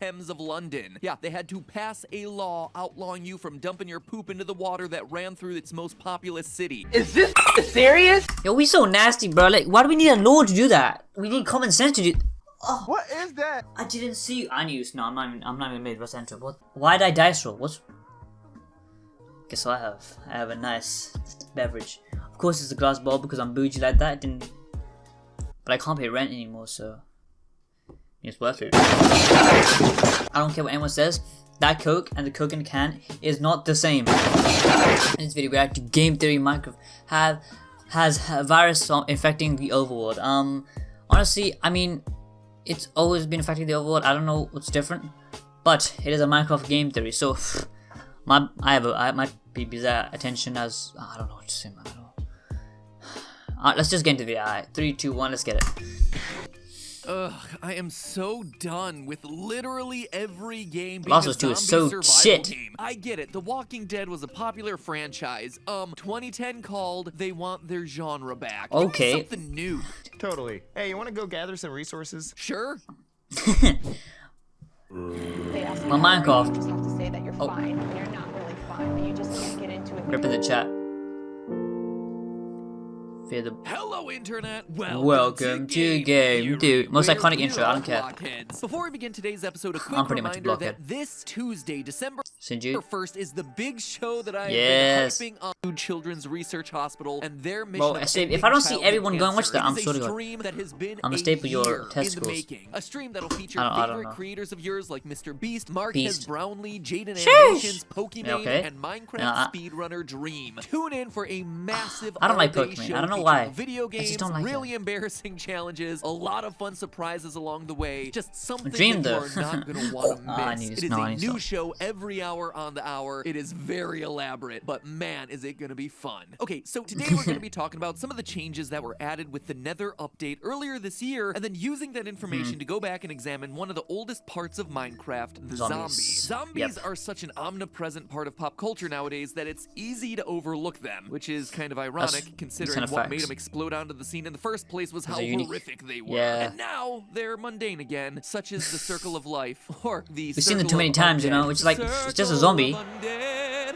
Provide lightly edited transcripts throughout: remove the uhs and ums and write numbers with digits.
Thames of London. Yeah, they had to pass a law outlawing you from dumping your poop into the water that ran through its most populous city. Is this serious? Yo, we so nasty, bro. Like, why do we need a law to do that? We need common sense to do. Oh, what is that? I didn't see you. I knew. No, I'm not even made. What's enter? What? Why did I dice roll? What's? Guess what I have a nice beverage. Of course, it's a glass bowl because I'm bougie like that. But I can't pay rent anymore, so it's worth it. I don't care what anyone says. That Coke and the Coke in the can is not the same. In this video, we react to Game Theory Minecraft has a virus infecting the overworld. Honestly, I mean, it's always been affecting the overworld. I don't know what's different, but it is a Minecraft game theory. So, I might be bizarre attention as I don't know what to say, man. I don't know. Let's just get into the video. Alright, 3, 2, 1, let's get it. Ugh, I am so done with literally every game being Last a of Us 2 is zombie so survival shit. game. I get it. The Walking Dead was a popular franchise. 2010 called. They want their genre back. Give me Okay. something new. Totally. Hey, you want to go gather some resources? Sure. They ask Well, you Minecraft. You just have to say that you're fine when you're not really fine. You just can't get into it. Rip in the chat. Fear the. Hello, Internet. Welcome to Game Dude. Most iconic intro. I don't care. Blockheads. Before we begin today's episode, a quick I'm pretty much a reminder blockhead. that this Tuesday, December Sinju. 1st, is the big show that I Yes. have been hyping on Children's Research Hospital and their mission. Well, of if ending I don't see childhood everyone go and watch cancer. that, I'm It is sorry, a God. stream that has been I'm gonna staple your year in the testicles. making. A stream that'll feature I don't favorite know. creators of yours like Mr. Beast, Marquez Beast. Brownlee, Jaden Sheesh. Animations, Pokemon, Yeah, okay. and Minecraft Yeah, speedrunner Dream. Tune in for a massive I don't like all-day Pokemon. show I don't know featuring why. video I games, just don't like really it. embarrassing challenges, a lot of fun surprises along the way, just something Dream, that you though. are not going to want to I miss. need It to- is no, I a need to new stop. show every hour on the hour. It is very elaborate, but man, is it going to be fun. Okay, so today we're going to be talking about some of the changes that were added with the Nether update earlier this year, and then using that information to go back and examine one of the oldest parts of Minecraft, the zombies. Zombies Yep. are such an omnipresent part of pop culture nowadays that it's easy to overlook them, which is kind of ironic considering kind of what facts. made them explode onto the scene in the first place was how They're unique. horrific they were. Yeah. And now they're mundane again, such as the circle of life, or the We've seen them too many times, you know. It's like it's just a zombie.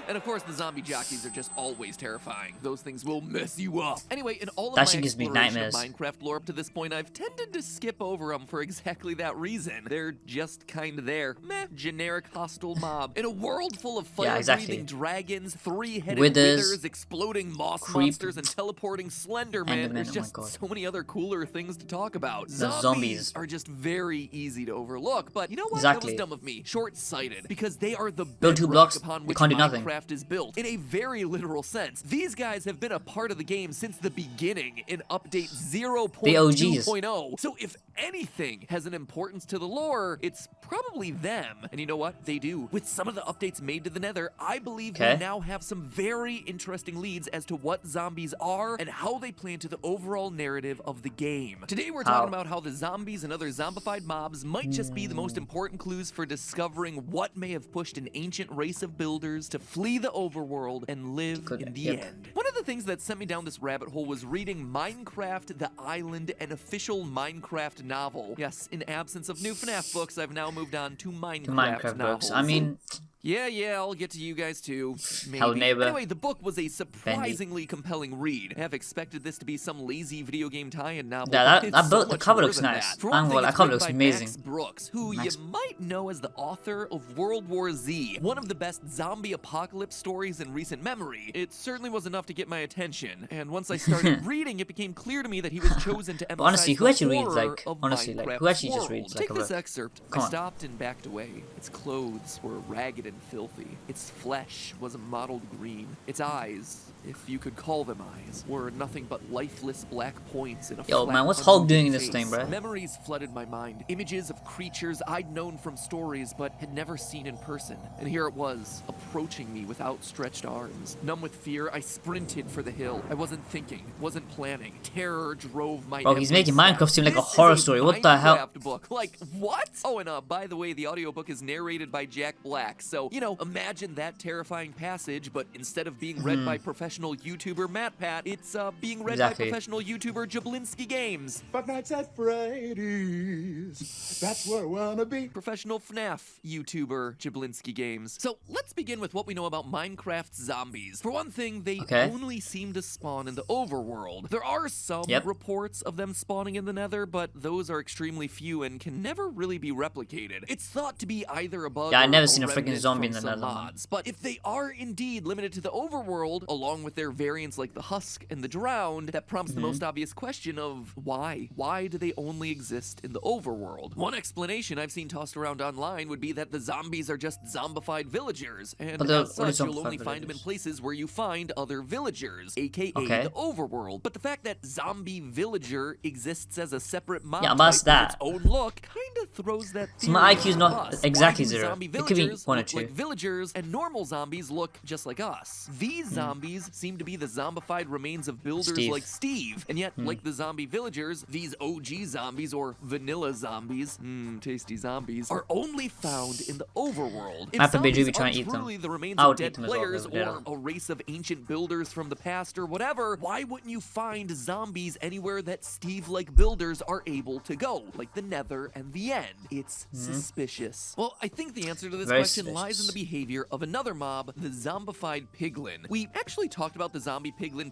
And of course, the zombie jockeys are just always terrifying. Those things will mess you up. Anyway, in all of That my shit gives me exploration nightmares. of Minecraft lore up to this point, I've tended to skip over them for exactly that reason. They're just kind of there. Meh, generic hostile mob. In a world full of Yeah, exactly. fire-breathing dragons, three-headed Withers, withers, exploding moss creep, monsters, and teleporting Slenderman, Enderman, there's oh my just God. so many other cooler things to talk about. The zombies. are just very easy to overlook, but you know what? Exactly. That was dumb of me. Short-sighted, because they are the Build 2 bedrock blocks, upon you which can't do nothing. Minecraft is built. In a very literal sense, these guys have been a part of the game since the beginning in update 0.2.0. So if anything has an importance to the lore, it's probably them. And you know what? They do. With some of the updates made to the Nether, I believe we Okay. now have some very interesting leads as to what zombies are and how they play into the overall narrative of the game. Today we're talking about how the zombies and other zombified mobs might just be the most important clues for discovering what may have pushed an ancient race of builders to flee the overworld and live in the end. One of the things that sent me down this rabbit hole was reading Minecraft the Island, an official Minecraft novel. Yes, in absence of new FNAF books, I've now moved on to Minecraft, Minecraft novels. books. I mean, Yeah, I'll get to you guys too. Maybe. Hello, neighbor. Anyway, the book was a surprisingly compelling read. I have expected this to be some lazy video game tie-in novel. Yeah, but it's that so book- the much cover more looks than nice. that. For I'm one well, thing, that it's cover written looks by amazing. Max Brooks, who Max- you might know as the author of World War Z, one of the best zombie apocalypse stories in recent memory. It certainly was enough to get my attention, and once I started reading, it became clear to me that he was chosen to emphasize honestly, who the actually reads, horror like, of honestly, like, who Minecraft's actually just world. reads, like, Take a this book? excerpt. Come I on. stopped and backed away. Its clothes were ragged and filthy. Its flesh was a mottled green. Its eyes, if you could call them eyes, were nothing but lifeless black points in a Yo, flat, man, what's Hulk unmoving doing in this face. thing, bruh? Memories flooded my mind. Images of creatures I'd known from stories but had never seen in person. And here it was, approaching me with outstretched arms. Numb with fear, I sprinted for the hill. I wasn't thinking, wasn't planning. Terror drove my Bro, he's every making step. Minecraft seem like a This is horror story. What the hell? Minecraft book. Like, what? Oh, and by the way, the audiobook is narrated by Jack Black. So, you know, imagine that terrifying passage, but instead of being read by professional professional YouTuber matpat. It's being read Exactly. by professional YouTuber Jablinski Games. Five Nights at Freddy's. That's where I wanna be. Professional FNAF YouTuber Jablinski Games. So let's begin with what we know about Minecraft zombies. For one thing, they only seem to spawn in the overworld. There are some reports of them spawning in the nether, but those are extremely few and can never really be replicated. It's thought to be either a bug Yeah, I've or never a seen a freaking remnant zombie from in the some nether. mods. But if they are indeed limited to the overworld, along with their variants like the Husk and the Drowned, that prompts the most obvious question of why? Why do they only exist in the overworld? One explanation I've seen tossed around online would be that the zombies are just zombified villagers, and But as what are such, you'll only zombified find them in villagers? places where you find other villagers, aka Okay. the overworld. But the fact that zombie villager exists as a separate mob Yeah, type but with that's its own look kinda throws that So my theory IQ is under not the bus. exactly Why do 0. zombie It could be villagers 1 or look 2. like villagers and normal zombies look just like us? These zombies seem to be the zombified remains of builders Steve. like Steve, and yet, like the zombie villagers, these OG zombies or vanilla zombies, tasty zombies, are only found in the overworld. If I have to be zombies really trying are to eat them. truly the remains I of would eat dead them as well, players but yeah. or a race of ancient builders from the past or whatever, why wouldn't you find zombies anywhere that Steve-like builders are able to go, like the Nether and the End? It's suspicious. Well, I think the answer to this Very question lies in the suspicious. behavior of another mob, the zombified piglin. We actually talked about the zombie piglin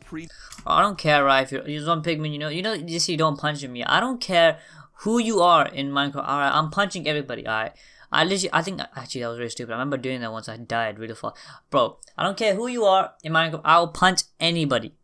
I don't care, right? If you're on Pigman, you see, you don't punch me. I don't care who you are in Minecraft. Alright, I'm punching everybody. Alright, I think actually that was really stupid. I remember doing that once. I died really fast, bro. I don't care who you are in Minecraft. I will punch anybody.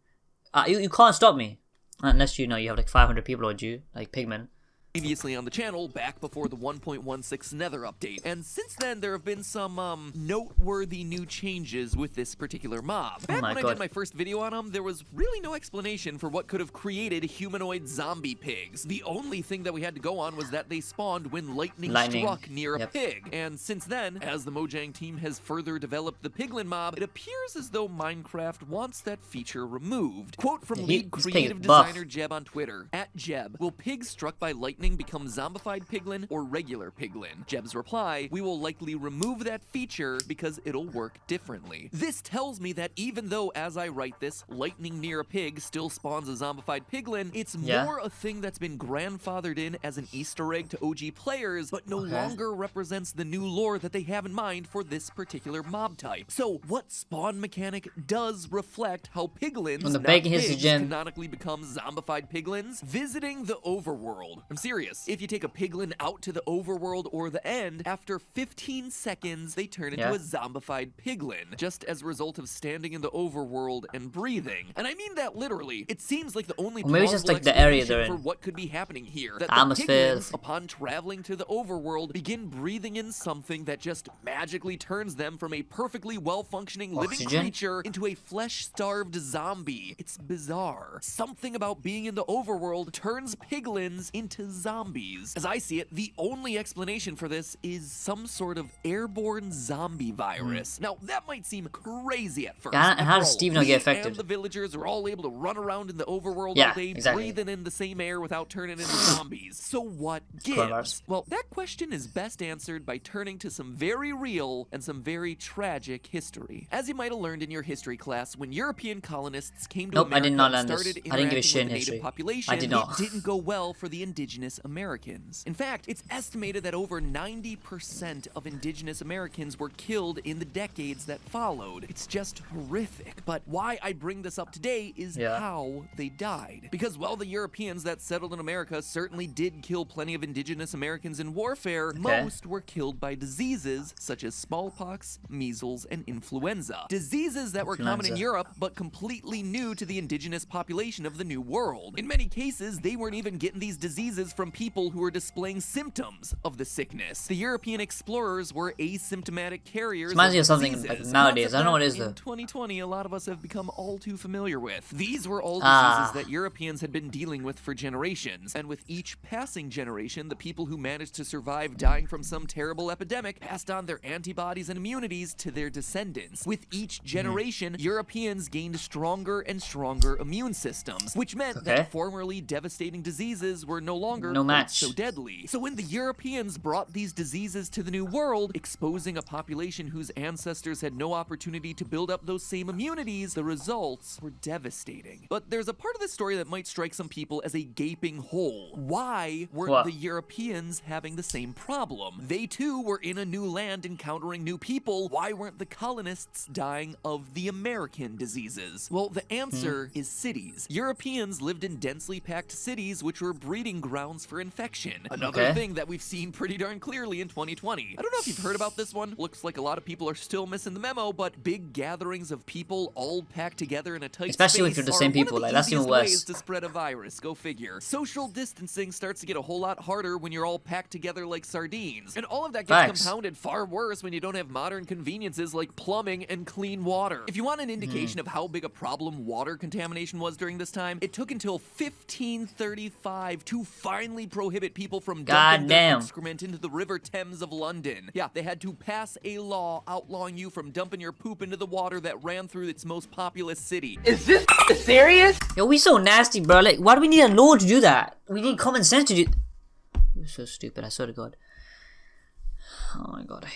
You can't stop me unless you have like 500 people or you like Pigman. previously on the channel back before the 1.16 Nether update, and since then there have been some noteworthy new changes with this particular mob. Back when I did my first video on them, there was really no explanation for what could have created humanoid zombie pigs. The only thing that we had to go on was that they spawned when lightning struck near a pig, and since then, as the Mojang team has further developed the piglin mob, it appears as though Minecraft wants that feature removed. Quote from lead creative designer Jeb on Twitter, @Jeb, will pigs struck by lightning become zombified piglin or regular piglin? Jeb's reply, we will likely remove that feature because it'll work differently. This tells me that even though, as I write this, lightning near a pig still spawns a zombified piglin, it's more a thing that's been grandfathered in as an Easter egg to OG players, but no longer represents the new lore that they have in mind for this particular mob type. So what spawn mechanic does reflect how piglins, not pigs, canonically become zombified piglins? Visiting the overworld. I'm serious. If you take a piglin out to the overworld or the End, after 15 seconds, they turn into a zombified piglin, just as a result of standing in the overworld and breathing. And I mean that literally. It seems like the only maybe just like the area they're in for what could be happening here. That atmospheres. the piglins, upon traveling to the overworld, begin breathing in something that just magically turns them from a perfectly well-functioning living creature into a flesh-starved zombie. It's bizarre. Something about being in the overworld turns piglins into zombies. As I see it, the only explanation for this is some sort of airborne zombie virus. Now, that might seem crazy at first. And how does Steve not get affected? And the villagers are all able to run around in the overworld all day, breathing in the same air without turning into zombies. So what gives? Well, that question is best answered by turning to some very real and some very tragic history. As you might have learned in your history class, when European colonists came to America and started interacting with the native population, it didn't go well for the indigenous Americans. In fact, it's estimated that over 90% of indigenous Americans were killed in the decades that followed. It's just horrific. But why I bring this up today is how they died. Because while the Europeans that settled in America certainly did kill plenty of indigenous Americans in warfare, most were killed by diseases such as smallpox, measles, and influenza. Diseases that were common in Europe, but completely new to the indigenous population of the New World. In many cases, they weren't even getting these diseases from people who were displaying symptoms of the sickness. The European explorers were asymptomatic carriers of diseases. Something like nowadays. I don't know what it is though. In 2020, a lot of us have become all too familiar with. These were all diseases that Europeans had been dealing with for generations, and with each passing generation, the people who managed to survive dying from some terrible epidemic passed on their antibodies and immunities to their descendants. With each generation, Europeans gained stronger and stronger immune systems, which meant that formerly devastating diseases were no longer longer No quite match. so deadly. So when the Europeans brought these diseases to the New World, exposing a population whose ancestors had no opportunity to build up those same immunities, the results were devastating. But there's a part of this story that might strike some people as a gaping hole. Why weren't What? the Europeans having the same problem? They too were in a new land encountering new people. Why weren't the colonists dying of the American diseases? Well, the answer is cities. Europeans lived in densely packed cities, which were breeding grounds for infection. Another thing that we've seen pretty darn clearly in 2020. I don't know if you've heard about this one. Looks like a lot of people are still missing the memo, but big gatherings of people all packed together in a tight Especially if space you're the are same one of people, the like, that's even easiest worse. ways to spread a virus. Go figure. Social distancing starts to get a whole lot harder when you're all packed together like sardines. And all of that gets compounded far worse when you don't have modern conveniences like plumbing and clean water. If you want an indication of how big a problem water contamination was during this time, it took until 1535 to finally prohibit people from dumping their excrement into the River Thames of London. Yeah, they had to pass a law outlawing you from dumping your poop into the water that ran through its most populous city. Is this serious? Yo, we so nasty, bro. Like, why do we need a law to do that? We need common sense to do. You're so stupid. I swear to God. Oh my God.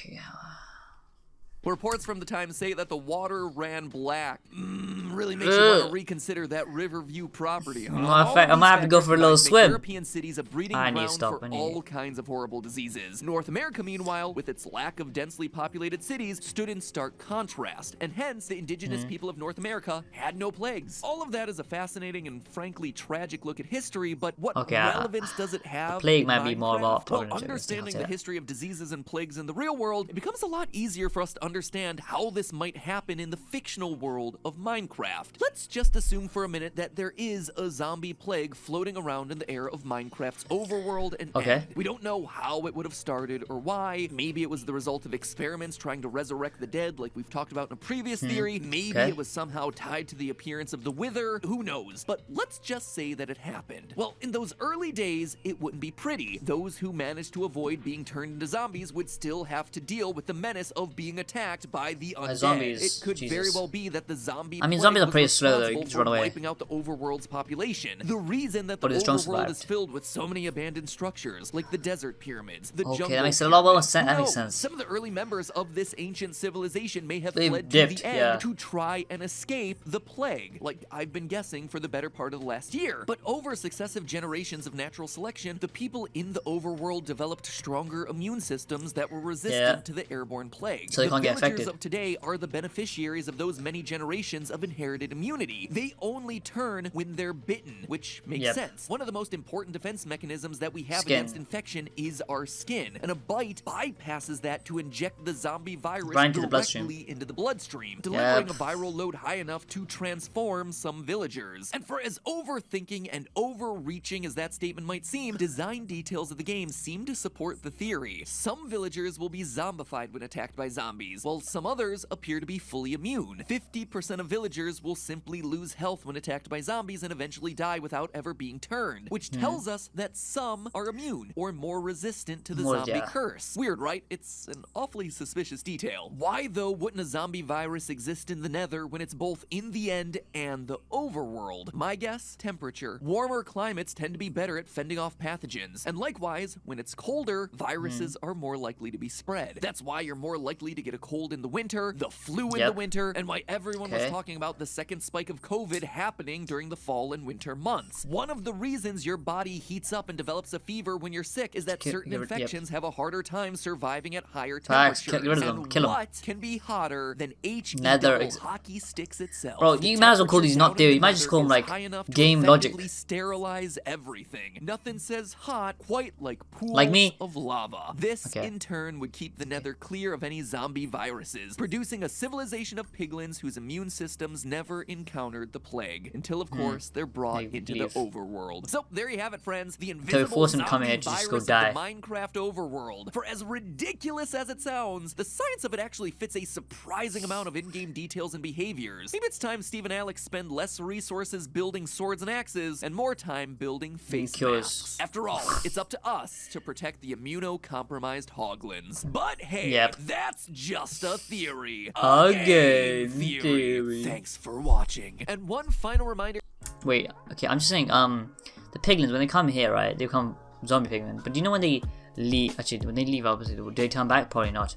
Reports from the time say that the water ran black. Really makes you want to reconsider that Riverview property, huh? I might have to go for a little swim. European cities a breeding ground for all kinds of horrible diseases. North America, meanwhile, with its lack of densely populated cities, stood in stark contrast, and hence the indigenous people of North America had no plagues. All of that is a fascinating and frankly tragic look at history, but what relevance does it have? The plague might be more about understanding the history of diseases and plagues in the real world, it becomes a lot easier for us to understand how this might happen in the fictional world of Minecraft. Let's just assume for a minute that there is a zombie plague floating around in the air of Minecraft's overworld and end. We don't know how it would have started or why. Maybe it was the result of experiments trying to resurrect the dead like we've talked about in a previous theory. Maybe it was somehow tied to the appearance of the Wither. Who knows? But let's just say that it happened. Well, in those early days, it wouldn't be pretty. Those who managed to avoid being turned into zombies would still have to deal with the menace of being attacked by the undead. Zombies. It could very well be that the zombie zombies are pretty slow though, you can run away. Wiping out the overworld's population. The reason that the overworld is filled with so many abandoned structures, like the desert pyramids, the jungle that makes a lot more sense. That makes sense. Some of the early members of this ancient civilization may have fled to the end to try and escape the plague, like I've been guessing for the better part of the last year. But over successive generations of natural selection, the people in the overworld developed stronger immune systems that were resistant to the airborne plague. So they can't get affected. Of today are the beneficiaries of those many generations of inherited immunity. They only turn when they're bitten, which makes sense. One of the most important defense mechanisms that we have against infection is our skin, and a bite bypasses that to inject the zombie virus directly into the bloodstream, delivering a viral load high enough to transform some villagers. And for as overthinking and overreaching as that statement might seem, design details of the game seem to support the theory. Some villagers will be zombified when attacked by zombies, while some others appear to be fully immune. 50% of villagers will simply lose health when attacked by zombies and eventually die without ever being turned, which tells us that some are immune or more resistant to the zombie curse. Weird, right? It's an awfully suspicious detail. Why, though, wouldn't a zombie virus exist in the Nether when it's both in the end and the overworld? My guess? Temperature. Warmer climates tend to be better at fending off pathogens, and likewise, when it's colder, viruses are more likely to be spread. That's why you're more likely to get a cold in the winter, the flu in the winter, and why everyone was talking about the second spike of COVID happening during the fall and winter months. One of the reasons your body heats up and developes a fever when you're sick is that certain infections have a harder time surviving at higher temperatures. Get rid of them. Kill them. What can be hotter than Nether hockey sticks itself? Bro, you might as well call these not theory. You might just call them like game logic. Sterilize everything. Nothing says hot quite like pools of lava. This in turn would keep the Nether clear of any zombie viruses, producing a civilization of piglins whose immune systems never encountered the plague, until of course they're brought into the overworld. So there you have it, friends, the invisible zombie virus of the Minecraft overworld. For as ridiculous as it sounds, the science of it actually fits a surprising amount of in-game details and behaviors. Maybe it's time Steve and Alex spend less resources building swords and axes and more time building face masks. After all, it's up to us to protect the immunocompromised hoglins. But hey, that's just a theory. Again, theory. Thanks for watching. And one final reminder. Wait, okay, I'm just saying, the piglins, when they come here, right, they come zombie pigmen. But do you know when they leave? Actually, when they leave, obviously, will they turn back? Probably not.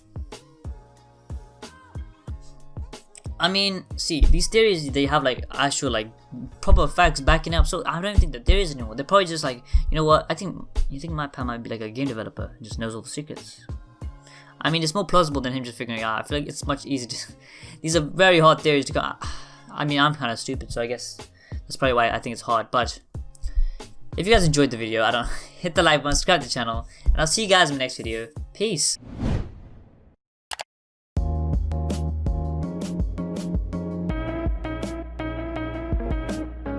I mean, see, these theories, they have like actual like proper facts backing up. So I don't think that there is anymore. They're probably just like, you know what? You think matpat might be like a game developer, just knows all the secrets. I mean, it's more plausible than him just figuring it out. I feel like it's much easier to. These are very hard theories to go. I mean, I'm kind of stupid, so I guess that's probably why I think it's hard. But if you guys enjoyed the video, hit the like button, subscribe to the channel, and I'll see you guys in the next video. Peace.